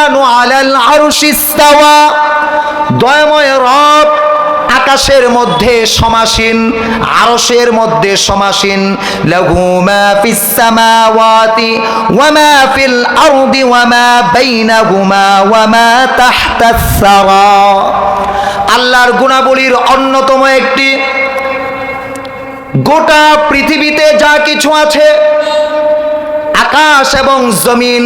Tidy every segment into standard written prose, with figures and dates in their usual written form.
রহমানু আলাল আরশি ইস্তাওয়া, দয়াময় রব আকাশের মধ্যে সমাসীন, আরশের মধ্যে সমাসীন। লাহু মা ফিস সামাওয়াতি ওয়া মা ফিল আরদি ওয়া মা বাইনাহুমা ওয়া মা তাহতাস সারা। আল্লাহর গুণাবলীর অন্যতম একটি, গোটা পৃথিবীতে যা কিছু আছে, আকাশ এবং জমিন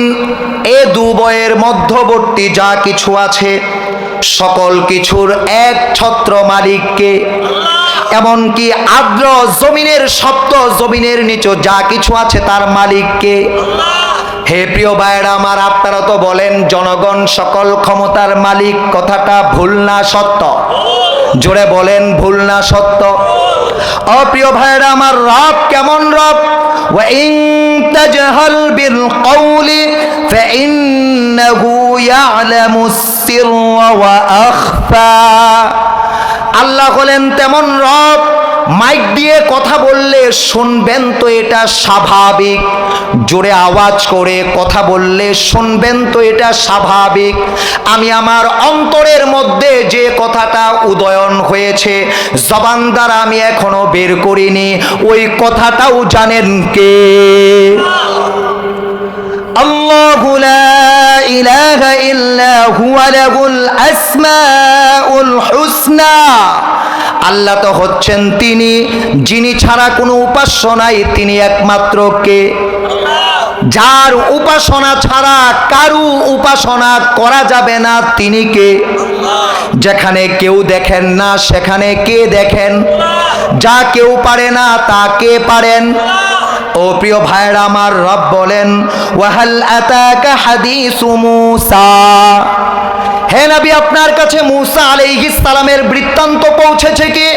এ দুবয়ের মধ্যবর্তী যা কিছু আছে, সকল কিছুর এক ছত্র মালিককে। এমনকি আর্দ্র জমিনের সপ্ত জমিনের নিচে যা কিছু আছে তার মালিককে। হে প্রিয় ভাইরা আমার, আপনারা তো বলেন জনগণ সকল ক্ষমতার মালিক, কথাটা ভুল না সত্য? জোরে বলেন, ভুল না সত্য? অপ্রিয় ভাইরা আমার, রব কেমন রব? ওয়া ইন তাজহাল বিল কওলি ফাইন্নাহু ইয়ালামুস সিররা ওয়া আখফা। আল্লাহ হলেন তেমন রব, মাইক দিয়ে কথা বললে শুনবেন তো এটা স্বাভাবিক, জোরে আওয়াজ করে কথা বললে শুনবেন তো এটা স্বাভাবিক। আমি আমার অন্তরের মধ্যে যে কথাটা উদয়ন হয়েছে, জবান দ্বারা আমি এখনো বের করিনি, ওই কথাটাও জানেন কে? আল্লাহু লা ইলাহা ইল্লা হুয়া লাহুল আসমাউল হুসনা। আল্লাহ তো হচ্ছেন তিনি, যিনি ছাড়া কোনো উপাস্য নাই, তিনি একমাত্র কে? যার উপাসনা ছাড়া কারু উপাসনা করা যাবে না, তিনি কে? যেখানে কেউ দেখেন না সেখানে কে দেখেন? যা কেউ পারে না তা কে পারেন? ও প্রিয় ভাইরা আমার, রব বলেন ওয়াহাল আতাকা হাদিসু মূসা। হে নবী, আপনার কাছে মূসা আলাইহিস সালামের বৃত্তান্ত পৌঁছেছে কি?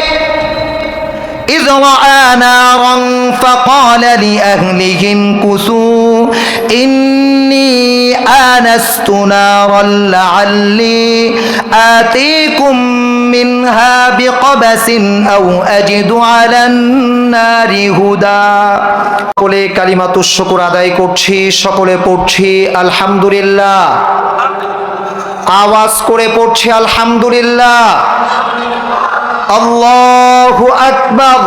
إذ رأى نارا فقال لأهلهم كثوا إني آنست نارا لعلي آتيكم منها بقبس أو أجد على النار هدى। সকলে কালিমাতুশ শুকর আদায় করছি, সকলে পড়ছি আলহামদুলিল্লাহ। আওয়াজ করে পড়ছি আলহামদুলিল্লাহ। আল্লাহু আকবার।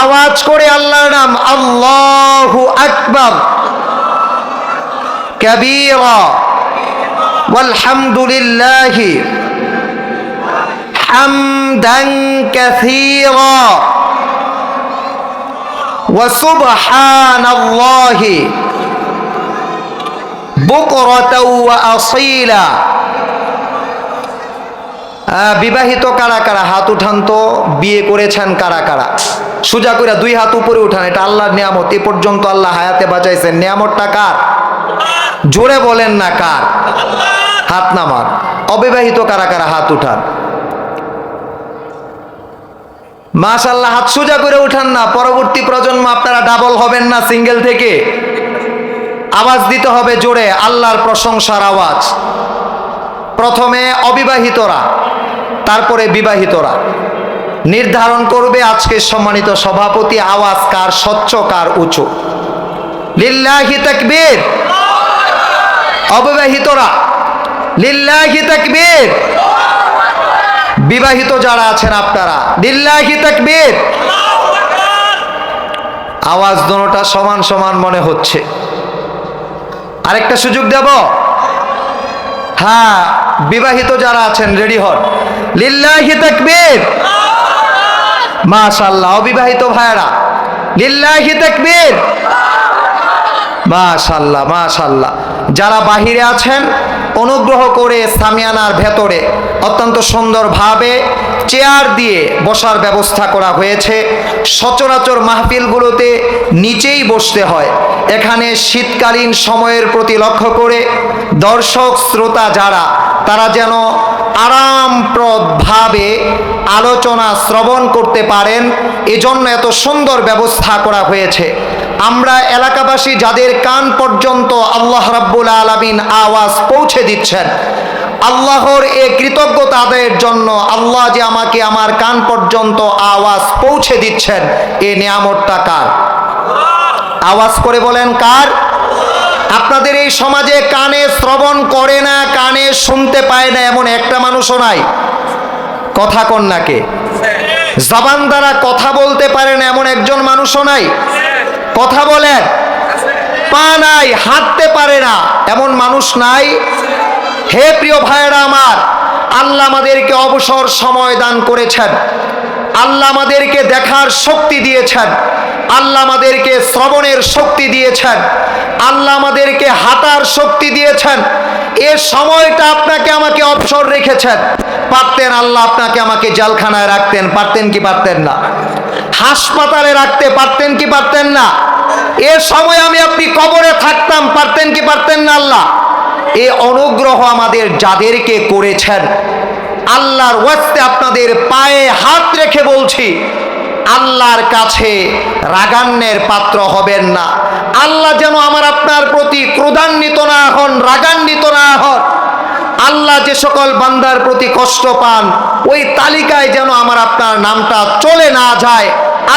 আওয়াজ করে আল্লাহর নাম, আল্লাহু আকবার কাবীরা ওয়ালহামদুলিল্লাহি হামদান কাসীরা ওয়া সুবহানাল্লাহি বুকরাতাও ওয়া আসীলা। বিবাহিত কারা কারা হাত উঠান তো? বিয়ে করেছেন কারা কারা? সোজা করে দুই হাত উপরে উঠান, এটা আল্লাহর নিয়ামত। এ পর্যন্ত আল্লাহ হায়াতে বাঁচাইছেন, নিয়ামতটা কার? জোরে বলেন না কার? হাত নামান। অবিবাহিত কারা কারা হাত উঠান? মাশাআল্লাহ, হাত সোজা করে উঠান না। পরবর্তী প্রজন্ম আপনারা ডাবল হবেন না সিঙ্গেল থেকে। আওয়াজ দিতে হবে জোরে, আল্লাহর প্রশংসার আওয়াজ। প্রথমে অবিবাহিতরা, তারপরে বিবাহিতরা নির্ধারণ করবে আজকের সম্মানিত সভাপতি আওয়াজ কার স্বচ্ছ কার উঁচু। লিল্লাহি তাকবীর। অবিবাহিতরা লিল্লাহি তাকবীর। বিবাহিত যারা আছেন আপনারা লিল্লাহি তাকবীর। আওয়াজ দোনোটা সমান সমান মনে হচ্ছে। আরেকটা সুযোগ দেব। হ্যাঁ, বিবাহিত যারা আছেন রেডি হন, লিল্লাহি তাকবীর। মাশাআল্লাহ। অবিবাহিত ভাইরা লিল্লাহি তাকবীর। মাশাআল্লাহ মাশাআল্লাহ। যারা বাহিরে আছেন অনুগ্রহ করে সামিয়ানার ভেতরে অত্যন্ত সুন্দরভাবে চেয়ার দিয়ে বসার ব্যবস্থা করা হয়েছে। সচরাচর মাহফিলগুলোতে নিচেই বসতে হয়, এখানে শীতকালীন সময়ের প্রতি লক্ষ্য করে দর্শক শ্রোতা যারা, তারা যেন আরামপ্রদভাবে আলোচনা শ্রবণ করতে পারেন, এজন্য এত সুন্দর ব্যবস্থা করা হয়েছে। আমরা এলাকাবাসী যাদের কান পর্যন্ত আল্লাহ রাব্বুল আলামিন আওয়াজ পৌঁছে দিচ্ছেন, আল্লাহর এই কৃতজ্ঞতা আদায়ের জন্য, আল্লাহ যে আমাকে আমার কান পর্যন্ত আওয়াজ পৌঁছে দিচ্ছেন, এই নিয়ামতটা কার? আওয়াজ করে বলেন কার? আপনাদের এই সমাজে কানে শ্রবণ করে না, কানে শুনতে পায় না এমন একটা মানুষও নাই। কথা কন নাকে? জবান দ্বারা কথা বলতে পারে না এমন একজন মানুষও নাই। কথা বলেন। পা নাই, হাঁটতে পারে না এমন মানুষ নাই। হে প্রিয় ভাইয়েরা আমার, আল্লাহ আমাদেরকে অবসর সময় দান করেছেন, আল্লাহ আমাদেরকে দেখার শক্তি দিয়েছেন, আল্লাহ আমাদেরকে শ্রবণের শক্তি দিয়েছেন, আল্লাহ আমাদেরকে হাঁটার শক্তি দিয়েছেন। এ সময়টা আপনাকে আমাকে অবসর রেখেছেন। পারতেন আল্লাহ আপনাকে আমাকে জেলখানায় রাখতেন, পারতেন কি পারতেন না? হাসপাতালে রাখতে পারতেন কি পারতেন না? এ সময় আমি আপনি কবরে থাকতাম, পারতেন কি পারতেন না? আল্লাহ এই অনুগ্রহ আমাদের যাদেরকে করেছেন, আল্লাহর ওয়াস্তে আপনাদের পায়ে হাত রেখে বলছি, আল্লাহর কাছে রাগান্নের পাত্র হবেন না। আল্লাহ যেন আমার আপনার প্রতি ক্রোধান্বিত না হন, রাগান্বিত না হন। আল্লাহ যে সকল বান্দার প্রতি কষ্ট পান ওই তালিকায় যেন আমার আপনার নামটা চলে না যায়।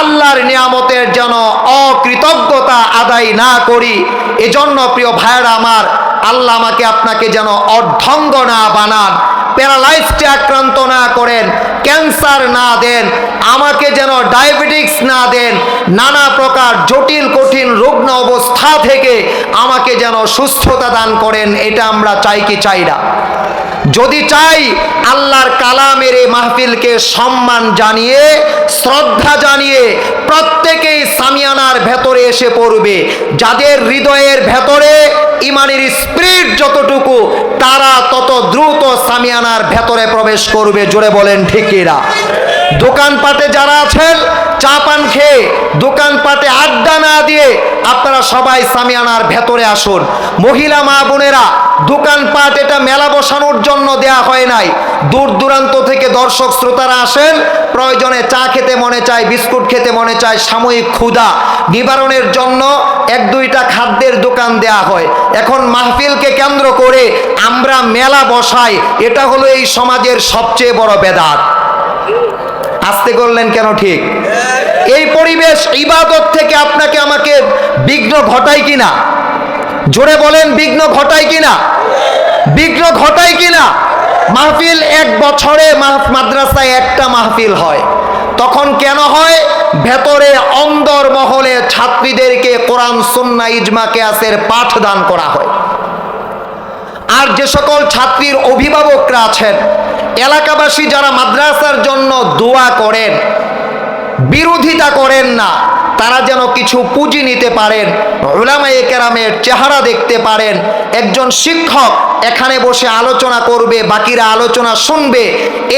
আল্লাহর নিয়ামতের যেন অকৃতজ্ঞতা আদায় না করি। এজন্য প্রিয় ভাইয়েরা আমার, আল্লাহ আমাকে আপনাকে যেন অর্ধঙ্গ না বানান, প্যারালাইজডে আক্রান্ত না করেন, ক্যান্সার না দেন, আমাকে যেন ডায়াবেটিক্স না দেন, নানা প্রকার জটিল কঠিন রুগ্ন অবস্থা থেকে আমাকে যেন সুস্থতা দান করেন। এটা আমরা চাই কি চাই না? যদি চাই, আল্লাহর কালামের এই মাহফিলকে সম্মান জানিয়ে, শ্রদ্ধা জানিয়ে প্রত্যেকেই সামিয়ানার ভেতরে এসে পড়বে। যাদের হৃদয়ের ভেতরে ইমানের স্পিরিট যতটুকু, তারা তত দ্রুত সামিয়ানার ভেতরে প্রবেশ করবে। জোরে বলেন ঠিক কিনা? দোকানপাটে যারা আছেন, চা পান খেয়ে দোকানপাটে আড্ডা না দিয়ে আপনারা সবাই সামিয়ানার ভেতরে আসুন। মহিলা মা বোনেরা, দোকানপাট এটা মেলা বসানোর জন্য দেয়া হয় নাই। দূর দূরান্ত থেকে দর্শক শ্রোতারা আসেন, প্রয়োজনে চা খেতে মনে চায়, বিস্কুট খেতে মনে চায়, সাময়িক ক্ষুধা নিবারণের জন্য এক দুইটা খাদ্যের দোকান দেয়া হয়। এখন মাহফিলকে কেন্দ্র করে আমরা মেলা বসাই, এটা হলো এই সমাজের সবচেয়ে বড় বেদাত। আসতে করলেন কেন? ঠিক এই পরিবেশ ইবাদত থেকে আপনাকে আমাকে বিঘ্ন ঘটায় কিনা? জোরে বলেন, বিঘ্ন ঘটায় কিনা? বিঘ্ন ঘটায় কিনা? মাহফিল এক বছরে মাদ্রাসায় একটা মাহফিল হয়, তখন কেন হয়? ভেতরে অন্দর মহলে ছাত্রীদেরকে কোরআন সুন্নাহ ইজমা কিয়াসের পাঠ দান করা হয়। আর যে সকল ছাত্রীর অভিভাবকরা আছেন, এলাকাবাসী যারা মাদ্রাসার জন্য দোয়া করেন, বিরোধিতা করেন না, তারা যেন কিছু পুঁজি নিতে পারেন, উলামায়ে কেরামের চেহারা দেখতে পারেন। একজন শিক্ষক এখানে বসে আলোচনা করবে, বাকিরা আলোচনা শুনবে,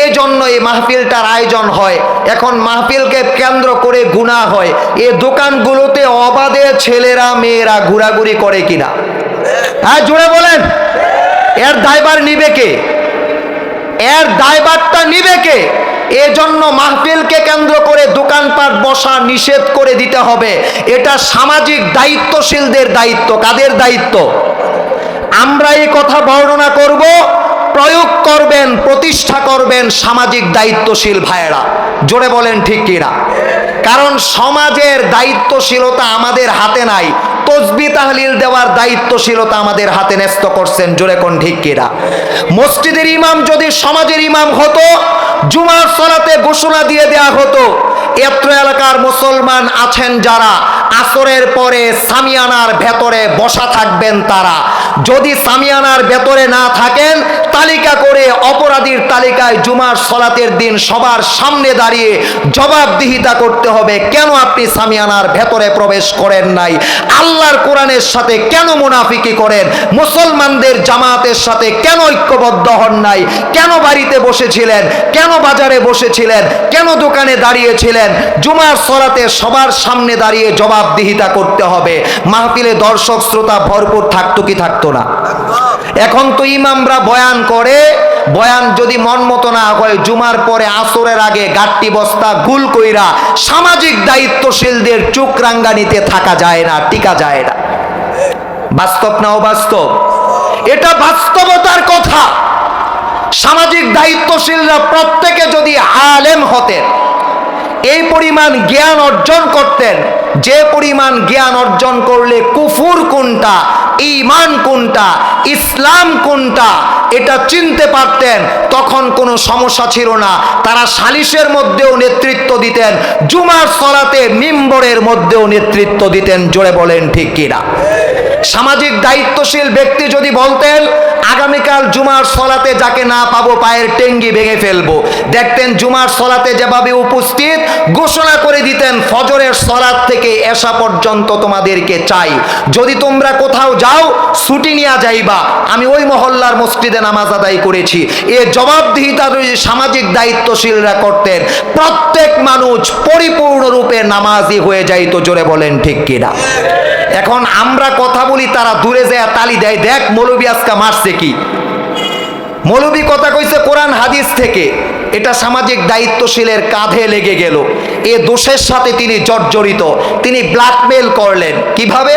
এজন্য এই মাহফিলটার আয়োজন হয়। এখন মাহফিলকে কেন্দ্র করে গুনাহ হয়। এই দোকানগুলোতে অবাধে ছেলেরা মেয়েরা ঘোরাঘুরি করে কিনা? হ্যাঁ, জোরে বলেন। এর দায়ভার নিবে কে? এর দায়ভারটা নিবে কে? এজন্য মাহফিলকে কেন্দ্র করে দোকানপাট বসা নিষেধ করে দিতে হবে। এটা সামাজিক দায়িত্বশীলদের দায়িত্ব। কাদের দায়িত্ব? আমরা এই কথা বর্ণনা করব, প্রয়োগ করবেন, প্রতিষ্ঠা করবেন সামাজিক দায়িত্বশীল ভাইয়েরা। জোরে বলেন ঠিক কিনা? কারণ সমাজের দায়িত্বশীলতা আমাদের হাতে নাই, তসবিহ তাহলিল দেওয়ার দায়িত্বশীলতা আমাদের হাতে ন্যস্ত করছেন। জোরে কোন ঠিক কিনা? মসজিদের ইমাম যদি সমাজের ইমাম হতো, জুমার সালাতে ঘোষণা দিয়ে দেয়া হতো, এত্র এলাকার মুসলমান আছেন যারা আসরের পরে সামিয়ানার ভেতরে বসা থাকবেন, তারা যদি সামিয়ানার ভেতরে না থাকেন, তালিকা করে অপরাধীর তালিকায় জুমার সালাতের দিন সবার সামনে দাঁড়িয়ে জবাবদিহিতা করতে হবে, কেন আপনি সামিয়ানার ভেতরে প্রবেশ করেন নাই? আল্লাহর কোরআনের সাথে কেন মুনাফিকি করেন? মুসলমানদের জামাতের সাথে কেন ঐক্যবদ্ধ হন নাই? কেন বাড়িতে বসেছিলেন? কেন বাজারে বসেছিলেন? কেন দোকানে দাঁড়িয়েছিলেন? জুমার সালাতে সবার সামনে দাঁড়িয়ে জবাবদিহিতা করতে হবে। মাহফিলে দর্শক শ্রোতা ভরপুর থাকতো কি থাকতো না? এখন তো ইমামরা বয়ান করে, বয়ান যদি মন মতো না হয়, জুমার পরে আসরের আগে গাট্টি বস্তা গুল কইরা সামাজিক দায়িত্বশীলদের চোখ রাঙ্গানিতে থাকা যায় না, টিকা যায় না। বাস্তব না অবাস্তব? এটা বাস্তবতার কথা। সামাজিক দায়িত্বশীলরা প্রত্যেকে যদি আলেম হতেন, এই পরিমাণ জ্ঞান অর্জন করতেন, যে পরিমাণ জ্ঞান অর্জন করলে কুফুর কোনটা ঈমান কোনটা, ইসলাম কোনটা এটা চিনতে পারতেন, তখন কোনো সমস্যা ছিল না। তারা সালিশের মধ্যেও নেতৃত্ব দিতেন, জুমার সালাতে মিম্বরের মধ্যেও নেতৃত্ব দিতেন। জোরে বলেন ঠিক কিনা? সামাজিক দায়িত্বশীল ব্যক্তি যদি বলতেন আগামীকাল জুমার সলাতে যাকে না পাবো পায়ের টেঙ্গি ভেঙে ফেলবো, দেখতেন জুমার সলাতে যেভাবে উপস্থিত ঘোষণা করে দিতেন ফজরের সলাত থেকে এশা পর্যন্ত তোমাদেরকে চাই, যদি তোমরা কোথাও যাও ছুটি নিয়ে যাইবা, আমি ওই মহল্লার মসজিদে নামাজ আদায় করেছি। এ জবাবদিহিতা যদি সামাজিক দায়িত্বশীলরা করতেন, প্রত্যেক মানুষ পরিপূর্ণরূপে নামাজি হয়ে যাইতো। জোরে বলেন ঠিক কিনা? এখন আমরা কথা বলি, তারা দূরে যায় তালি দেয়, দেখ মৌলবী আজকে মারছে কি। মৌলবী কথা কইছে কোরআন হাদিস থেকে, এটা সামাজিক দায়িত্বশীলের কাঁধে লেগে গেল। এ দোষের সাথে তিনি জর্জরিত, তিনি ব্ল্যাকমেল করলেন। কিভাবে?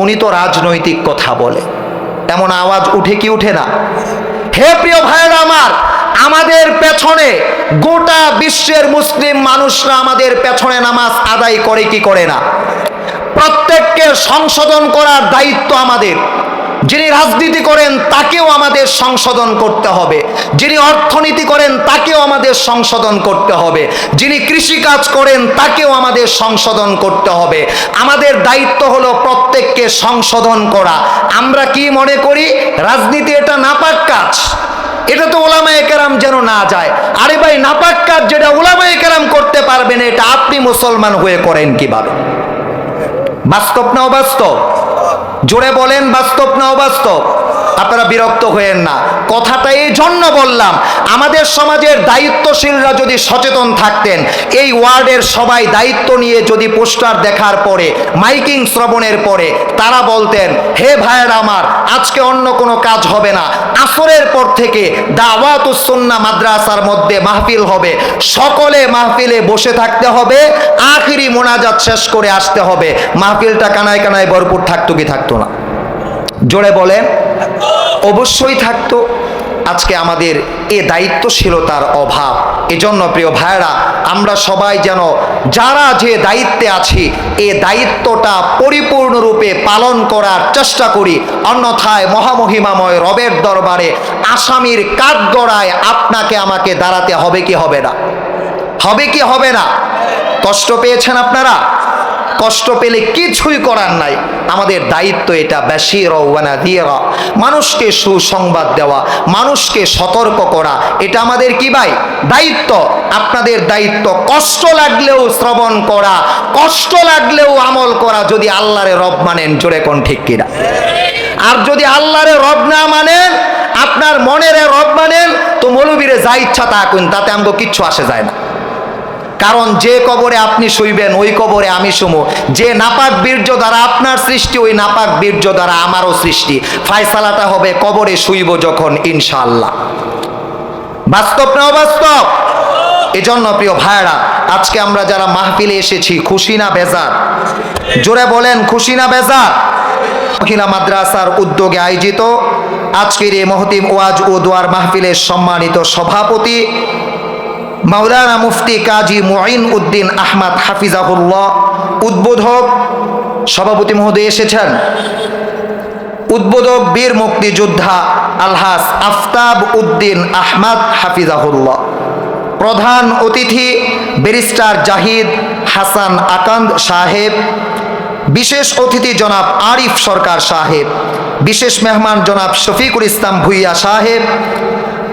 উনি তো রাজনৈতিক কথা বলে। এমন আওয়াজ উঠে কি উঠে না? হে প্রিয় ভাইয়েরা আমার, আমাদের পেছনে গোটা বিশ্বের মুসলিম মানুষরা আমাদের পেছনে নামাজ আদায় করে কি করে না? প্রত্যেককে সংশোধন করার দায়িত্ব আমাদের। যিনি রাজনীতি করেন তাকেও আমাদের সংশোধন করতে হবে, যিনি অর্থনীতি করেন তাকেও আমাদের সংশোধন করতে হবে, যিনি কৃষিকাজ করেন তাকেও আমাদের সংশোধন করতে হবে। আমাদের দায়িত্ব হলো প্রত্যেককে সংশোধন করা। আমরা কি মনে করি রাজনীতি এটা নাপাক কাজ, এটা তো উলামায়ে কেরাম যেন না যায়। আরে ভাই, নাপাক কাজ যেটা উলামায়ে কেরাম করতে পারবেন, এটা আপনি মুসলমান হয়ে করেন কিভাবে? বাস্তব না অবাস্তব? জোরে বলেন, বাস্তব না অবাস্তব? আপনারা বিরক্ত হয়েন না, কথাটা এই জন্য বললাম, আমাদের সমাজের দায়িত্বশীলরা যদি সচেতন থাকতেন, এই ওয়ার্ডের সবাই দায়িত্ব নিয়ে যদি পোস্টার দেখার পরে, মাইকিং শ্রবণের পরে তারা বলতেন, হে ভাইয়েরা আমার, আজকে অন্য কোনো কাজ হবে না, আসরের পর থেকে দাওয়াতুস সুন্নাহ মাদ্রাসার মধ্যে মাহফিল হবে, সকলে মাহফিলে বসে থাকতে হবে, আখিরি মোনাজাত শেষ করে আসতে হবে, মাহফিলটা কানায় কানায় ভরপুর থাকতো কি থাকতো না? জোরে বলেন। অবশ্যই থাকতো। আজকে আমাদের এ দায়িত্বশীলতার অভাব। এজন্য প্রিয় ভাইরা, আমরা সবাই যেন যারা যে দায়িত্বে আছি এ দায়িত্বটা পরিপূর্ণরূপে পালন করার চেষ্টা করি, অন্যথায় মহামহিমাময় রবের দরবারে আসামির কাঠগড়ায় আপনাকে আমাকে দাঁড়াতে হবে কি হবে না? হবে কি হবে না? কষ্ট পেয়েছেন আপনারা? কষ্ট পেলে কিছুই করার নাই। আমাদের দায়িত্ব এটা, বাশীরা ওয়া নাযীরা, মানুষকে সুসংবাদ দেওয়া, মানুষকে সতর্ক করা, এটা আমাদের কি ভাই? দায়িত্ব। আপনাদের দায়িত্ব কষ্ট লাগলেও শ্রবণ করা, কষ্ট লাগলেও আমল করা, যদি আল্লাহরে রব মানেন। জোরে কোন ঠিক কিনা? আর যদি আল্লাহরে রব না মানেন, আপনার মনের রব মানেন, তো মৌলবীরে যা ইচ্ছা তা কইন, তাতে আমাকে কিচ্ছু আসে যায় না। কারণ যে কবরে আপনি শুইবেন ওই কবরে আমি শুমো। যে নাপাক বীর্য দ্বারা আপনার সৃষ্টি, ওই নাপাক বীর্য দ্বারা আমারও সৃষ্টি। ফায়সালাটা হবে কবরে শুইব যখন, ইনশাআল্লাহ। বাস্তব না অবাস্তব? এজন্য প্রিয় ভাইরা, আজকে আমরা যারা মাহফিলে এসেছি, খুশি না বেজার? জোরে বলেন, খুশি না বেজার? মহিলা মাদ্রাসার উদ্যোগে আয়োজিত আজকের এই মহতিম ওয়াজ ও দোয়ার মাহফিলের সম্মানিত সভাপতি মাওলানা মুফতি কাজী মুঈন উদ্দিন আহমদ হাফিজাহুল্লাহ, উদ্বোধক সভাপতি মহোদয় এসেছেন, উদ্বোধক বীর মুক্তিযোদ্ধা আলহাজ আফতাব উদ্দিন আহমদ হাফিজাহুল্লাহ, প্রধান অতিথি ব্যারিস্টার জাহিদ হাসান আকান্দ সাহেব, বিশেষ অতিথি জনাব আরিফ সরকার সাহেব, বিশেষ মেহমান জনাব শফিকুল ইসলাম ভুইয়া সাহেব,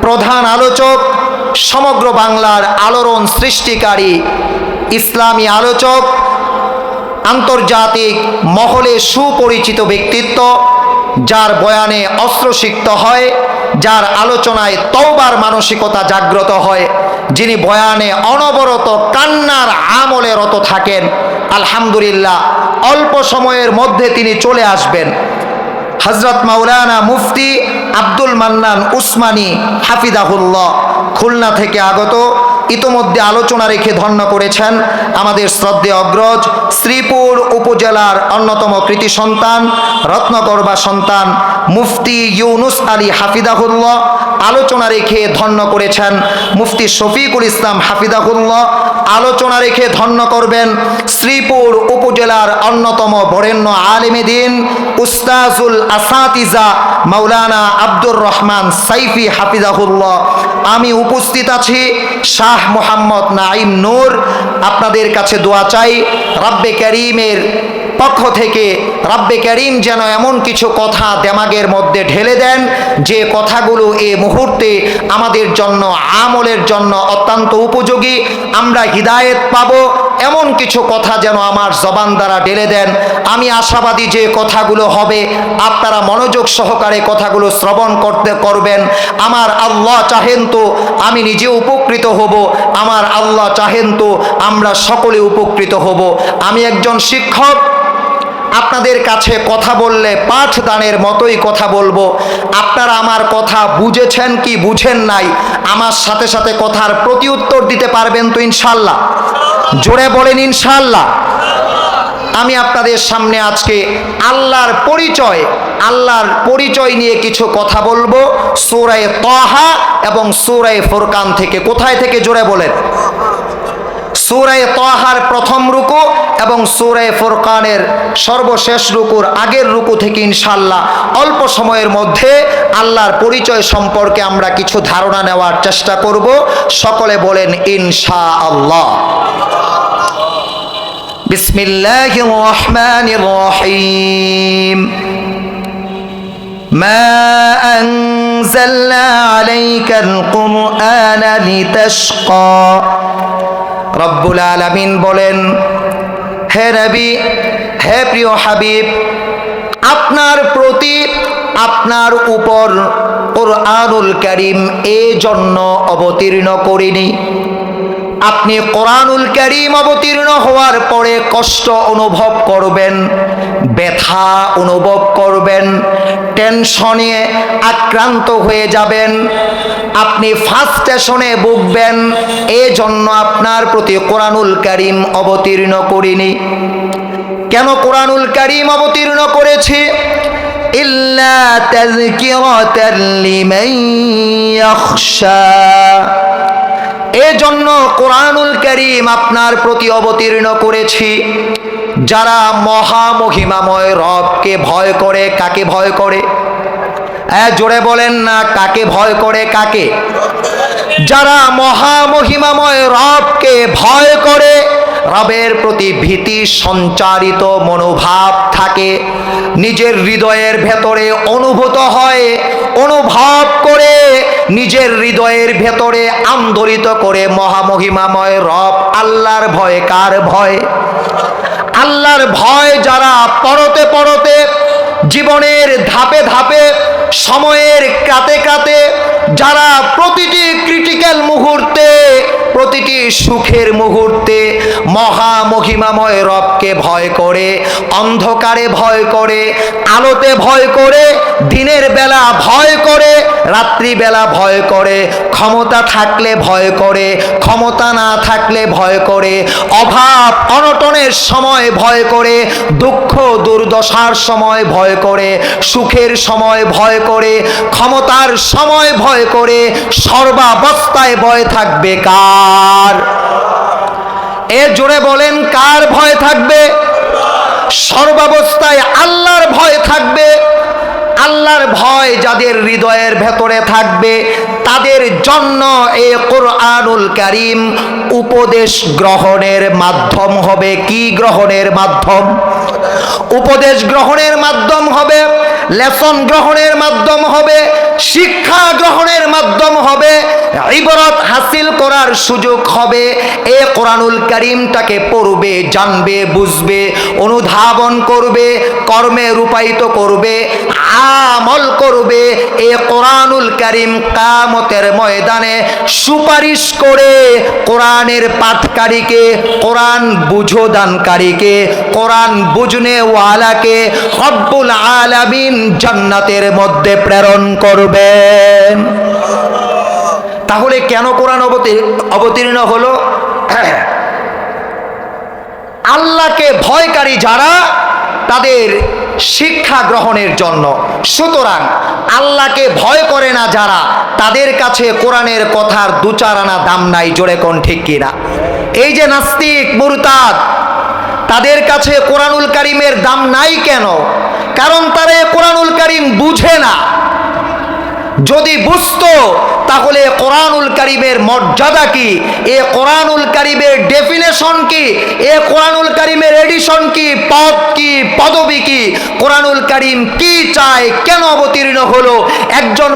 প্রধান আলোচক সমগ্র বাংলার আলোড়ন সৃষ্টিকারী ইসলামী আলোচক, আন্তর্জাতিক মহলে সুপরিচিত ব্যক্তিত্ব, যার বয়ানে অস্ত্রসিক্ত হয়, যার আলোচনায় তওবার মানসিকতা জাগ্রত হয়, যিনি বয়ানে অনবরত কান্নার আমলে রত থাকেন। আলহামদুলিল্লাহ, অল্প সময়ের মধ্যে তিনি চলে আসবেন। হযরত মাওলানা মুফতি আব্দুল মান্নান উসমানী হাফিজাহুল্লাহ, খুলনা থেকে আগত, ইতোমধ্যে আলোচনা রেখে ধন্য করেছেন আমাদের শ্রদ্ধেয় অগ্রজ শ্রীপুর উপজেলার অন্যতম কৃতি সন্তান রত্নগর্ভা সন্তান মুফতি ইউনুস আলী হাফিজাহুল্লাহ। আলোচনা রেখে ধন্য করেছেন মুফতি শফিকুল ইসলাম হাফিজাহুল্লাহ। আলোচনা রেখে ধন্য করবেন শ্রীপুর উপজেলার অন্যতম বরেণ্য আলেমে দ্বীন উস্তাজুল আসাতিজা মাওলানা আব্দুর রহমান সাইফি হাফিজাহুল্লাহ। আমি উপস্থিত আছি শাহ মোহাম্মদ নাঈম নূর। আপনাদের কাছে দোয়া চাই রব্বে করিমের পক্ষ থেকে রব্বে করিম যেন এমন কিছু কথা দেমাগের মধ্যে ঢেলে দেন যে কথাগুলো এই মুহূর্তে আমাদের জন্য আমলের জন্য অত্যন্ত উপযোগী, আমরা হিদায়েত পাবো এমন কিছু কথা যেন আমার জবান দ্বারা ঢেলে দেন। আমি আশাবাদী যে কথাগুলো হবে আপনারা মনোযোগ সহকারে কথাগুলো শ্রবণ করবেন। আমার আল্লাহ চাহেন তো আমি নিজে উপকৃত হব, আমার আল্লাহ চাহেন তো আমরা সকলে উপকৃত হব। আমি একজন শিক্ষক, আপনাদের কাছে কথা বললে পাঠদানের মতোই কথা বলবো। আপনারা আমার কথা বুঝেছেন কি বুঝেন নাই আমার সাথে সাথে কথার প্রতি উত্তর দিতে পারবেন তো ইনশাল্লাহ? জোরে বলেন ইনশাল্লাহ। আমি আপনাদের সামনে আজকে আল্লাহর পরিচয় নিয়ে কিছু কথা বলবো সূরা তাহা এবং সূরা ফুরকান থেকে। কোথায় থেকে জোরে বলেন? সূরা তাহার প্রথম রুকু এবং সূরা ফুরকানের সর্বশেষ রুকুর আগের রুকু থেকে ইনশাআল্লাহ অল্প সময়ের মধ্যে আল্লাহর পরিচয় সম্পর্কে আমরা কিছু ধারণা নেওয়ার চেষ্টা করব। সকলে বলেন ইনশাআল্লাহ। বিসমিল্লাহির রহমানির রহিম। মা আনজালনা আলাইকাল কুরআনা লিতাশকা। রব্বুল আলামিন বলেন, হে নবী, হে প্রিয় হাবিব, আপনার প্রতি আপনার উপর কোরআনুল কারীম এই জন্য অবতীর্ণ করিনি। আপনি কোরআনুল কারীম অবতীর্ণ হওয়ার পরে কষ্ট অনুভব করবেন, ব্যথা অনুভব করবেন, টেনশনে আক্রান্ত হয়ে যাবেন, আপনি ফ্রাস্ট্রেশনে ভুগবেন। এই জন্য আপনার প্রতি কোরআনুল কারীম অবতীর্ণ করিনি। কেন কোরআনুল কারীম অবতীর্ণ করেছি? ইল্লা তাযকিরাতাল লিমান ইয়াখশা। এই জন্য কোরআনুল কারীম আপনার প্রতি অবতীর্ণ করেছি যারা মহামহিমাময় রবকে ভয় করে। কাকে ভয় করে? জোরে বলেন না, কাকে ভয় করে? কাকে? যারা মহামহিমাময় রবকে ভয় করে, রবের প্রতি ভীতি সঞ্চারিত মনোভাব থাকে, নিজের হৃদয়ের ভেতরে অনুভূত হয়, অনুভব করে নিজের হৃদয়ের ভেতরে আন্দোলিত করে মহামহিমাময় রব আল্লাহর ভয়। কার ভয়? আল্লাহর ভয় যারা পরতে পরতে জীবনের ধাপে ধাপে সময়ের কাতে কাতে যারা প্রতিটি ক্রিটিক্যাল মুহূর্তে প্রতিটি সুখের মুহূর্তে মহামহিমাময় রবকে ভয় করে, অন্ধকারে ভয় করে, আলোতে ভয় করে, দিনের বেলা ভয় করে, রাত্রিবেলা ভয় করে, ক্ষমতা থাকলে ভয় করে, ক্ষমতা না থাকলে ভয় করে, অভাব অনটনের সময় ভয় করে, দুঃখ দুর্দশার সময় ভয় করে, সুখের সময় ভয় করে, ক্ষমতার সময় ভয় করে, সর্বাবস্থায় ভয় থাকবে কার? এ জোরে বলেন, কার ভয় থাকবে? সর্বাবস্থায় আল্লাহর ভয় থাকবে। আল্লাহর ভয় যাদের হৃদয়ের ভেতরে থাকবে তাদের জন্য এই কোরআনুল কারীম উপদেশ গ্রহণের মাধ্যম হবে। কি গ্রহণের মাধ্যম? উপদেশ গ্রহণের মাধ্যম হবে, লেসন গ্রহণের মাধ্যম হবে, শিক্ষা গ্রহণের মাধ্যম হবে, ইবরত হাসিল করার সুযোগ হবে। এই কোরআনুল কারীমটাকে পড়বে, জানবে, বুঝবে, অনুধাবন করবে, কর্মে রূপায়িত করবে, আমল করবে। এই কোরআনুল কারীম কিয়ামতের ময়দানে সুপারিশ করে কোরআনের পাঠকারীকে, কোরআন বুঝোদানকারীকে, কোরআন বুঝনে ওয়ালাকে রব্বুল আলামিন জান্নাতের মধ্যে প্রেরণ করবেন। তাহলে কেন কোরআন অবতীর্ণ হলো? আল্লাহকে ভয়কারী যারা, তাদের শিক্ষা গ্রহণের জন্য। সুতরাং আল্লাহকে ভয় করে না যারা, তাদের কাছে কোরআনের কথার দু চার আনা দাম নাই। জোরে কোন ঠিক কিনা? এই যে নাস্তিক মুরতাদ, তাদের কাছে কোরআনুল কারীমের দাম নাই কেন? কারণ তারা কোরআনুল কারীম বুঝে না। যদি বুঝতো তাহলে কোরআনুল কারীমের মর্যাদা কি, এ কোরআনুল কারীমের ডেফিনেশন কি, এ কোরআনুল কারীমের এডিশন কি, পদ কি, পদবী কি, কোরআনুল কারীম কি চায়, কেন অবতীর্ণ হলো, একজন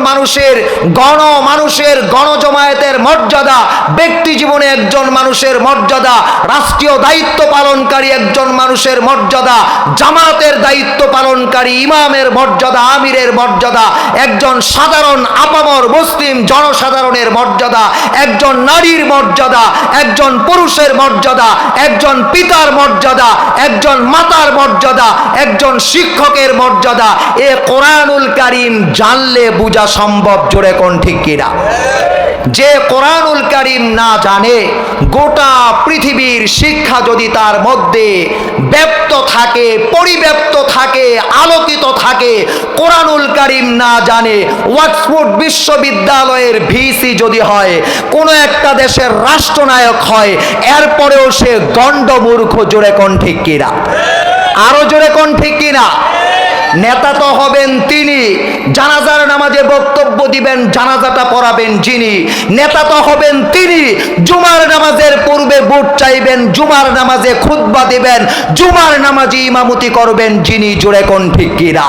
মানুষের গণজমায়েতের মর্যাদা, ব্যক্তি জীবনে একজন মানুষের মর্যাদা, রাষ্ট্রীয় দায়িত্ব পালনকারী একজন মানুষের মর্যাদা, জামাতের দায়িত্ব পালনকারী ইমামের মর্যাদা, আমিরের মর্যাদা, একজন সাধারণ আপামর মুসলিম জনসাধারণের মর্যাদা, একজন নারীর মর্যাদা, একজন পুরুষের মর্যাদা, একজন পিতার মর্যাদা, একজন মাতার মর্যাদা, একজন শিক্ষকের মর্যাদা, এ কোরআনুল কারীম জানলে বোঝা সম্ভব। জোরে কোন ঠিক কিনা? যে কোরআনুল কারীম না জানে, গোটা পৃথিবীর শিক্ষা যদি তার মধ্যে ব্যাপ্ত থাকে, পরিব্যাপ্ত থাকে, আলোকিত থাকে, কোরআনুল কারীম না জানে, অক্সফোর্ড বিশ্ববিদ্যালয়ের ভিসি যদি হয়, কোনো একটা দেশের রাষ্ট্রনায়ক হয়, এরপরেও সে গণ্ডমূর্খ। জোরে কোন ঠিক কিনা? আরো জোরে কোন ঠিক কিনা? নেতা তো হবেন তিনি, জানাজার নামাজে বক্তব্য দিবেন, জানাজাটা পড়াবেন যিনি। নেতা তো হবেন তিনি, জুমার নামাজের পূর্বে ভোট চাইবেন, জুমার নামাজে খুতবা দিবেন, জুমার নামাজে ইমামতি করবেন যিনি। জোরে কোন ঠিক কিনা?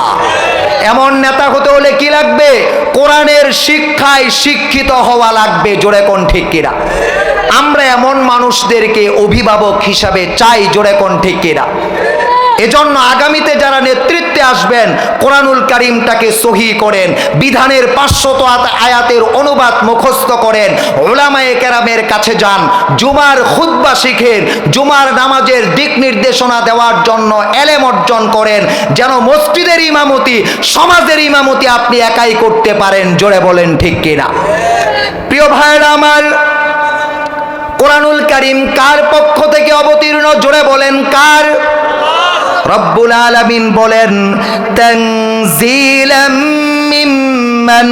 এমন নেতা হতে হলে কি লাগবে? কোরআনের শিক্ষায় শিক্ষিত হওয়া লাগবে। জোরে কোন ঠিক কিনা? আমরা এমন মানুষদেরকে অভিভাবক হিসাবে চাই। জোরে কোন ঠিক কিনা? এজন্য আগামীতে যারা নেতৃত্বে আসবেন, কোরআনুল কারীমটাকে সহি করেন, বিধানের 500 আয়াতের অনুবাদ মুখস্থ করেন, উলামায়ে কেরামের কাছে যান, জুমার খুতবা শিখেন, জুমার নামাজের দিক নির্দেশনা দেওয়ার জন্য এলেম অর্জন করেন, যেন মসজিদের ইমামতি, সমাজের ইমামতি আপনি একাই করতে পারেন। জোরে বলেন ঠিক কিনা? প্রিয় ভাইরা আমার, কোরআনুল কারীম কার পক্ষ থেকে অবতীর্ণ? জোরে বলেন কার? রব্বুল আলামিন বলেন, তানজিলাম মিম্মান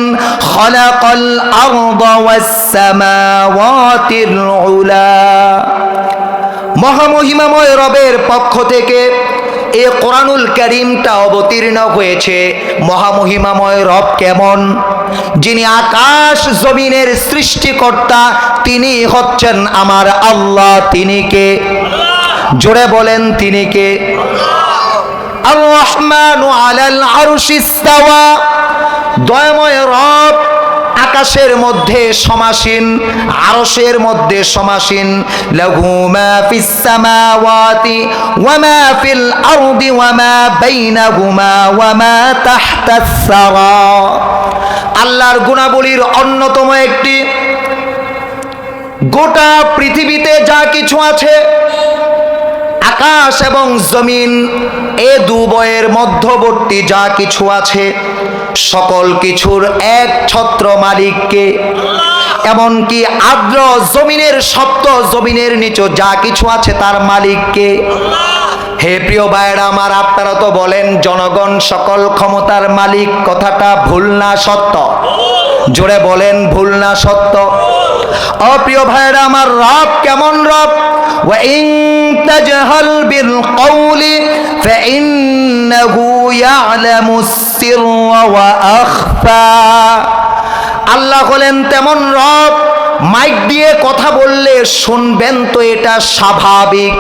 খালাকাল আরদা ওয়াস সামাওয়াতিল উলা। মহামহিমাময় রবের পক্ষ থেকে এই কোরআনুল কারীমটা অবতীর্ণ হয়েছে। মহামহিমাময় রব কেমন? যিনি আকাশ জমিনের সৃষ্টিকর্তা, তিনি হচ্ছেন আমার আল্লাহ। তিনি কে? জোরে বলেন তিনি কে? আর রহমানু আলাল আরশি ইস্তাওয়া। দয়াময় রব আকাশের মধ্যে সমাসীন, আরশের মধ্যে সমাসীন। লাহু মা ফিস সামাওয়াতি ওয়া মা ফিল আরদি ওয়া মা বাইনাহুমা ওয়া মা তাহতাস সারা। আল্লাহর গুণাবলীর অন্যতম একটি, গোটা পৃথিবীতে যা কিছু আছে, আকাশ এবং জমিন, এ দুবয়ের মধ্যবর্তী যা কিছু আছে, সকল কিছুর এক ছত্র মালিককে। এমনকি আর্দ্র জমিনের সপ্ত জমিনের নিচে যা কিছু আছে তার মালিককে। হে প্রিয় ভাইরা আমার, আপনারা তো বলেন জনগণ সকল ক্ষমতার মালিক, কথাটা ভুল না সত্য? জোরে বলেন ভুল না সত্য? ও প্রিয় ভাইরা আমার, রব কেমন রব? ওয়া ইন তাজহাল বিল কওলি ফাইন্নাহু ইয়ালামুস সিররা ওয়া আখফা। আল্লাহ হলেন তেমন রব, মাইক দিয়ে কথা বললে শুনবেন তো এটা স্বাভাবিক,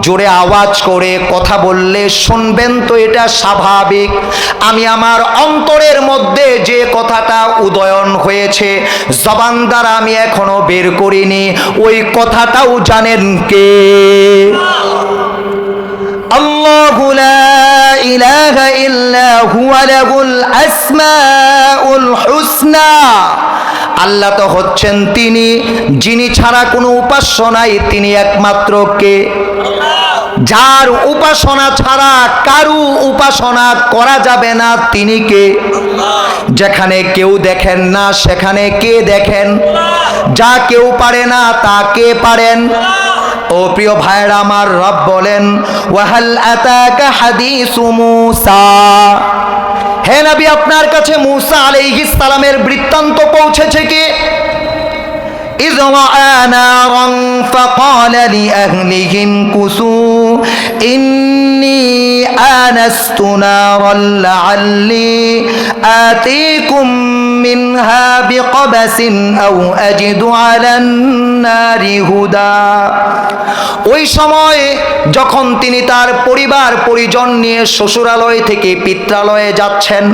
জোরে আওয়াজ করে কথা বললে শুনবেন তো এটা স্বাভাবিক। আমি আমার অন্তরের মধ্যে যে কথাটা উদয়ন হয়েছে, জবান দ্বারা আমি এখনো বের করিনি, ওই কথাটাও জানেন কে? আল্লাহু লা ইলাহা ইল্লা হুয়া লাহুল আসমাউল হুসনা। আল্লাহ তো হচ্ছেন তিনি, যিনি ছাড়া কোনো উপাস্য নাই, তিনি একমাত্র কে? যার উপাসনা ছাড়া কারু উপাসনা করা যাবে না, তিনি কে? যেখানে কেউ দেখেন না সেখানে কে দেখেন? যা কেউ পারে না তা কে পারেন? ও প্রিয় ভাইরা আমার, রব বলেন ওয়াহাল আতাকা হাদিসু মূসা, হে নবী আপনার কাছে মূসা আলাইহিস সালামের বৃত্তান্ত পৌঁছেছে কি? إذ رأى نارا فقال لأهلهم كثوا إني آنست نارا لعلي آتيكم منها بقبس أو أجد على النار هدى। ওই সময় যখন তিনি তার পরিবার পরিজন নিয়ে শ্বশুরালয় থেকে পিত্রালয়ে যাচ্ছেন,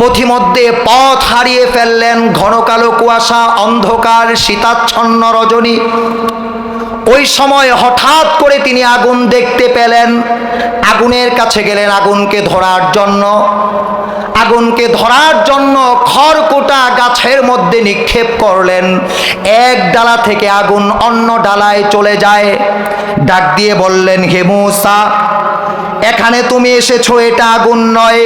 পথিমধ্যে পথ হারিয়ে ফেললেন, ঘন কালো কুয়াশা, অন্ধকার, শীতাচ্ছন্ন রজনী। ওই সময় হঠাৎ করে তিনি আগুন দেখতে পেলেন, আগুনের কাছে গেলেন আগুনকে ধরার জন্য। আগুনকে ধরার জন্য খড়কুটা গাছের মধ্যে নিক্ষেপ করলেন। এক ডালা থেকে আগুন অন্য ডালায় চলে যায়। ডাক দিয়ে বললেন, হে মূসা, এখানে তুমি এসেছো এটা আগুন নয়,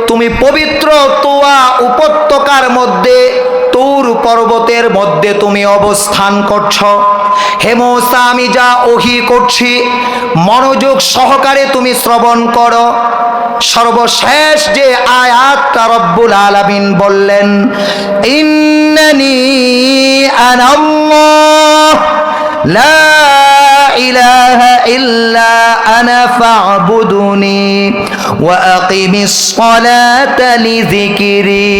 তুমি পবিত্র তুয়া উপত্যকার মধ্যে, তুর পর্বতের মধ্যে তুমি অবস্থান করছো। হে মূসা, আমি যা ওহী করছি মনোযোগ সহকারে তুমি শ্রবণ করো। সর্বশেষ যে আয়াতটা রব্বুল আলামিন বললেন, ইন্নানি আনাল্লাহ লা ইলাহা ইল্লা আনা ফা'বুদুনি ওয়া আকিমিস সালাতা লিযিকরি।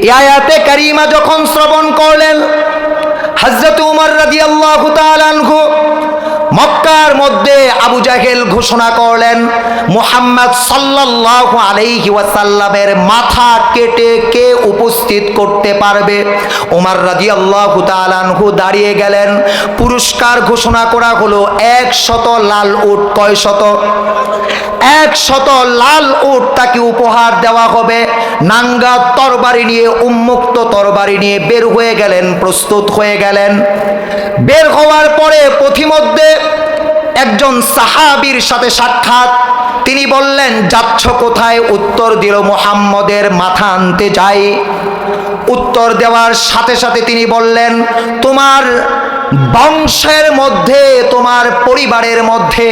এই আয়াতে কারিমা যখন শ্রবণ করলেন, হযরত উমর রাদিয়াল্লাহু তাআলা আনহু মক্কার মধ্যে আবু জাহেল ঘোষণা করলেন, মুহাম্মদ সাল্লাল্লাহু আলাইহি ওয়াসাল্লামের মাথা কেটে কে উপস্থিত করতে পারবে? ওমর রাদিয়াল্লাহু তাআলা আনহু দাঁড়িয়ে গেলেন। পুরস্কার ঘোষণা করা হলো 100 লাল উট। কয় শত? 100 লাল উট তাকে উপহার দেওয়া হবে। নাঙ্গা তরবারি নিয়ে, উন্মুক্ত তরবারি নিয়ে বের হয়ে গেলেন, প্রস্তুত হয়ে গেলেন। বের হওয়ার পরে পথিমধ্যে একজন সাহাবীর সাথে সাক্ষাৎ। তিনি বললেন, যাচ্ছ কোথায়? উত্তর দিল, মুহাম্মদের মাথা আনতে যাই। উত্তর দেওয়ার সাথে সাথে তিনি বললেন, তোমার বংশের মধ্যে, তোমার পরিবারের মধ্যে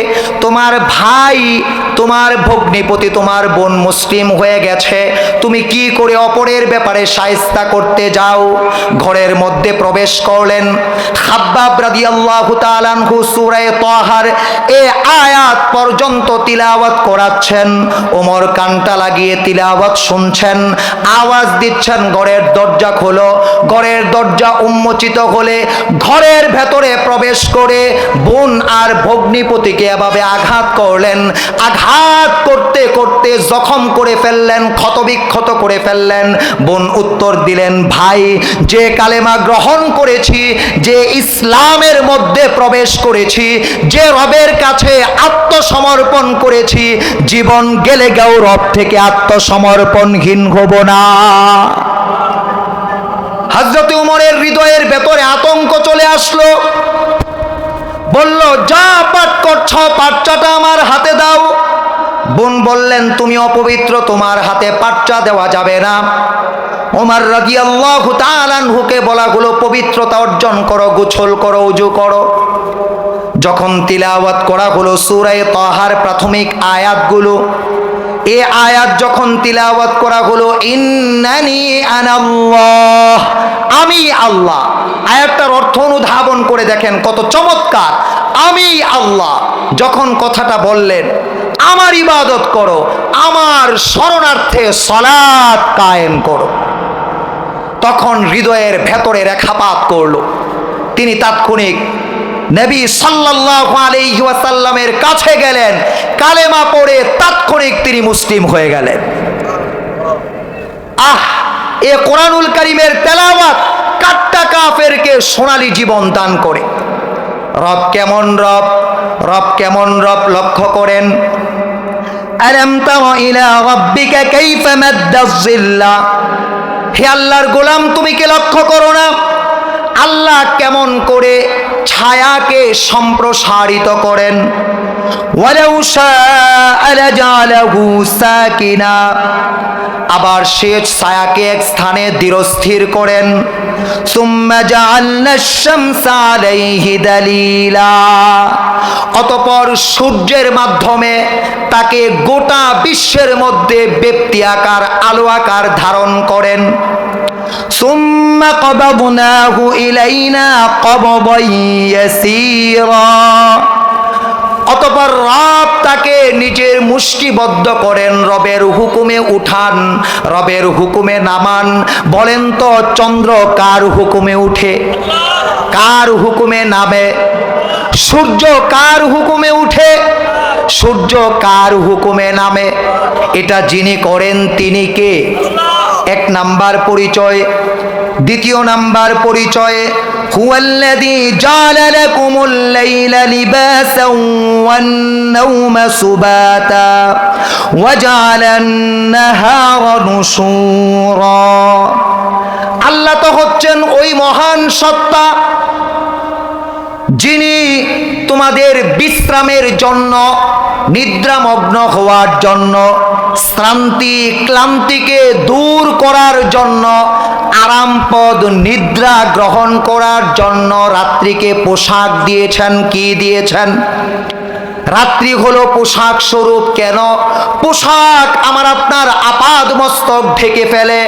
তোমার ভাই, তোমার ভগ্নিপতি, তোমার বোন মুসলিম হয়ে গেছে, তুমি কি করে অপরের ব্যাপারে শায়েস্তা করতে যাও? ঘরের মধ্যে প্রবেশ করলেন। খাব্বাব রাদিয়াল্লাহু তাআলা আনহু সূরা তাহার এই আয়াত পর্যন্ত তিলাওয়াত করাচ্ছেন। ওমর কানটা লাগিয়ে তিলাওয়াত শুনছেন, আওয়াজ দিচ্ছেন, ঘরের দরজা খোলো। ঘরের দরজা উন্মোচিত হলে ঘরের ভেতরে প্রবেশ করে বোন আর ভগ্নিপতিকে এভাবে আঘাত করলেন। আঘাত করতে করতে জখম করে ফেললেন, ক্ষতবিক্ষত করে ফেললেন। বোন উত্তর দিলেন, ভাই, যে কালেমা গ্রহণ করেছি, যে ইসলামের মধ্যে প্রবেশ করেছি, যে রবের কাছে আত্মসমর্পণ করেছি, জীবন গেলে গেও রব থেকে আত্মসমর্পণহীন হব না। হযরত উমরের হৃদয়ের ভেতরে আতঙ্ক চলে আসলো। বলল, যা পাঠ করছো পাঠটা আমার হাতে দাও। বোন বললেন, তুমি অপবিত্র, তোমার হাতে পাঠটা দেওয়া যাবে না। ওমর রাদিয়াল্লাহু তাআলা আনহুকে বলা হলো, পবিত্রতা অর্জন করো, গোসল করো, ওযু করো। যখন তিলাওয়াত করা হলো সূরা তাহার প্রাথমিক আয়াতগুলো, এই আয়াত যখন তিলাওয়াত করা হলো, ইন্নানি আনাল্লাহ, আমি আল্লাহ। আয়াতটার অর্থ অনুধাবন করে দেখেন কত চমৎকার। আমি আল্লাহ যখন কথাটা বললেন, আমার ইবাদত করো, আমার শরণার্থে সালাত কায়েম করো, তখন হৃদয়ের ভেতরে রেখাপাত করলো। তিনি তাৎক্ষণিক নবী সাল্লাল্লাহু আলাইহি ওয়াসাল্লামের কাছে গেলেন, কালেমা পড়ে তাৎক্ষণিক তিনি মুসলিম হয়ে গেলেন। এ কোরআনুল কারীমের তেলাওয়াত কাট্টা কাফেরকে সোনালী জীবন দান করে। রব কেমন রব, রব কেমন রব লক্ষ্য করেন। আলাম তারা ইলা রাব্বিকা কাইফা মাদ্দায-যিল্লা, হে আল্লাহর গোলাম, তুমি কি লক্ষ্য করো না আল্লাহ কেমন করে ছায়াকে সম্প্রসারিত করেন। ওয়ালাউ শাআ লাজালাহু সাকিনা, আবার সে ছায়াকে এক স্থানে দৃঢ়স্থির করেন। সুম্মা জাআলনাশ শামসা আলাইহি দালিলা, অতঃপর সূর্যের মাধ্যমে তাকে গোটা বিশ্বের মধ্যে ব্যক্তি আকার আলো আকার ধারণ করেন। সুম্মা কবাদনাহু ইলাইনা কবদান ইয়াসীরা, অতঃপর রব তাকে নিজের মুষ্টিবদ্ধ করেন, রবের হুকুমে উঠান, রবের হুকুমে নামান। বলেন তো চন্দ্র কার হুকুমে উঠে, কার হুকুমে নামে? সূর্য কার হুকুমে উঠে, সূর্য কার হুকুমে নামে? এটা যিনি করেন তিনি কে? এক নাম্বার পরিচয়। দ্বিতীয় নাম্বার পরিচয়, হুয়াল্লাযী জাআলা লাকুমুল লাইলা লিবাসান ওয়ান নাওমা সুবাতা ওয়া জাআলান নাহারা নুশুরা। আল্লাহ তো হচ্ছেন ওই মহান সত্তা যিনি তোমাদের বিশ্রামের জন্য, নিদ্রামগ্ন হওয়ার জন্য, শ্রান্তি ক্লান্তিকে দূর করার জন্য, আরামপদ নিদ্রা গ্রহণ করার জন্য রাত্রিকে পোশাক দিয়েছেন। কি দিয়েছেন? রাত্রি হলো পোশাক স্বরূপ। কেন? পোশাক আমার আপনার আপাদ মস্তক ঢেকে ফেলে,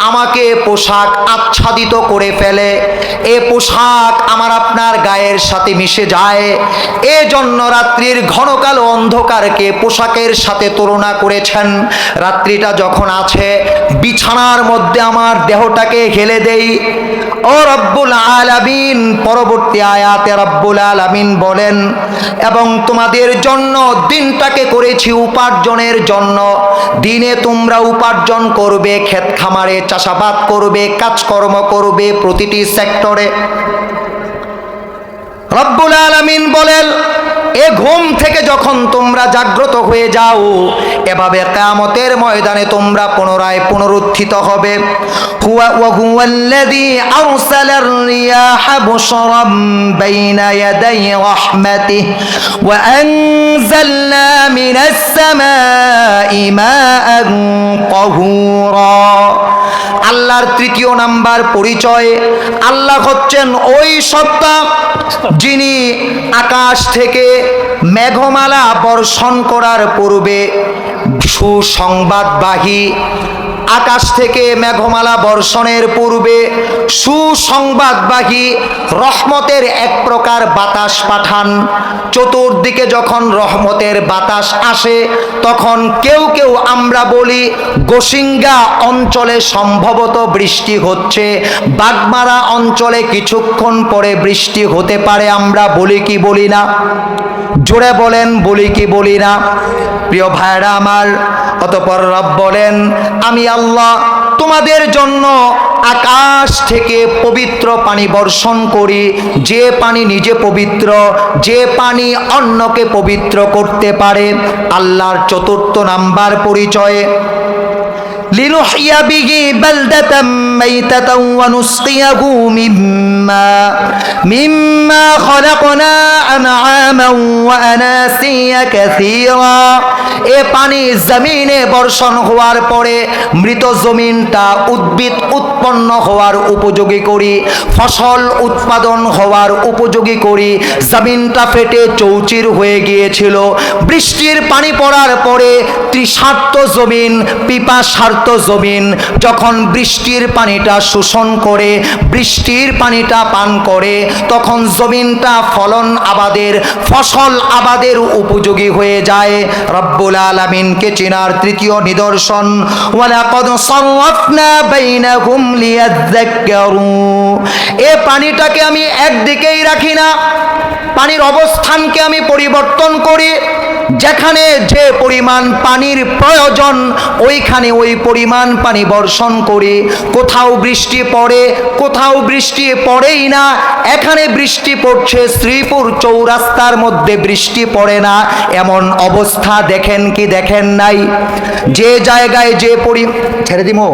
আমাকে পোশাক আচ্ছাদিত করে ফেলে, এ পোশাক আমার আপনার গায়ের সাথে মিশে যায়। এজন্য রাত্রির ঘন কালো অন্ধকারকে পোশাকের সাথে তুলনা করেছেন। রাত্রিটা যখন আছে বিছানার মধ্যে আমার দেহটাকে হেলে দেই। ও রব্বুল আলামিন, পরবর্তী আয়াতে রব্বুল আলামিন বলেন, এবং তোমাদের জন্য দিনটাকে করেছি উপার্জনের জন্য। দিনে তোমরা উপার্জন করবে, ক্ষেত খামারে চাষাবাদ করবে, কাজকর্ম করবে, প্রতিটি সেক্টরে। রব্বুল আলামিন বলেন, এ ঘুম থেকে যখন তোমরা জাগ্রত হয়ে যাও, এভাবে কিয়ামতের ময়দানে তোমরা পুনরায় পুনরুত্থিত হবে। হুয়াল্লাযী আরসালার রিয়াহা বুশরাম বাইনা ইয়াদাই রাহমাতিহি ওয়া আনজালনা মিনাস সামাই মাআন তাহুরা। আল্লাহর তৃতীয় নাম্বার পরিচয়, আল্লাহ হচ্ছেন ওই সত্তা যিনি আকাশ থেকে মেঘমালা বর্ষণ করার পূর্বে সুসংবাদবাহী, আকাশ থেকে মেঘমালা বর্ষণের পূর্বে সুসংবাদবাহী রহমতের এক প্রকার বাতাস পাঠান। চতুর্দিকে যখন রহমতের বাতাস আসে তখন কেউ কেউ আমরা বলি গোসিঙ্গা অঞ্চলে সম্ভবত বৃষ্টি হচ্ছে, বাগমারা অঞ্চলে কিছুক্ষণ পরে বৃষ্টি হতে পারে। আমরা বলি কি বলি না? জোরে বলেন, বলি কি বলি না? প্রিয় ভাইরা আমার, অতঃপর রব বলেন, আমি আল্লাহ তোমাদের জন্য আকাশ থেকে পবিত্র পানি বর্ষণ করি, যে পানি নিজে পবিত্র, যে পানি অন্যকে পবিত্র করতে পারে। আল্লাহর চতুর্থ নাম্বার পরিচয়, লিনুহইয়া বিহি বালদাতাম মাইতাতান ওয়া নুসকিয়াহু মিম্মা খালাকনা আনআমান ওয়া আনাসিয়া কাসীরা। এ পানি জমিনে বর্ষণ হওয়ার পরে মৃত জমিনটা উদ্ভিদ উৎপন্ন হওয়ার উপযোগী করি, ফসল উৎপাদন হওয়ার উপযোগী করি। জমিনটা ফেটে চৌচির হয়ে গিয়েছিল, বৃষ্টির পানি পড়ার পরে তৃষার্ত জমিন, পিপাসার্ত জমিন যখন বৃষ্টির পানিটা শোষণ করে, বৃষ্টির পানিটা পান করে, তখন জমিনটা ফলন আবাদের, ফসল আবাদের উপযোগী হয়ে যায়। রব্বুল আলামিনকে চেনার তৃতীয় নিদর্শন, ওয়ালাকাদ সাররাফনা বাইনাহুম লিয়াযাক্কারু। এ পানিটাকে আমি একদিকেই রাখি না, পানির অবস্থানকে আমি পরিবর্তন করি। যেখানে যে পরিমাণ পানির প্রয়োজন ওইখানে ওই পরিমাণ পানি বর্ষণ করি। কোথাও বৃষ্টি পড়ে, কোথাও বৃষ্টি পড়েই না। এখানে বৃষ্টি পড়ছে, শ্রীপুর চৌরাস্তার মধ্যে বৃষ্টি পড়ে না, এমন অবস্থা দেখেন কি দেখেন নাই? যে জায়গায় যে ছেড়ে দিমো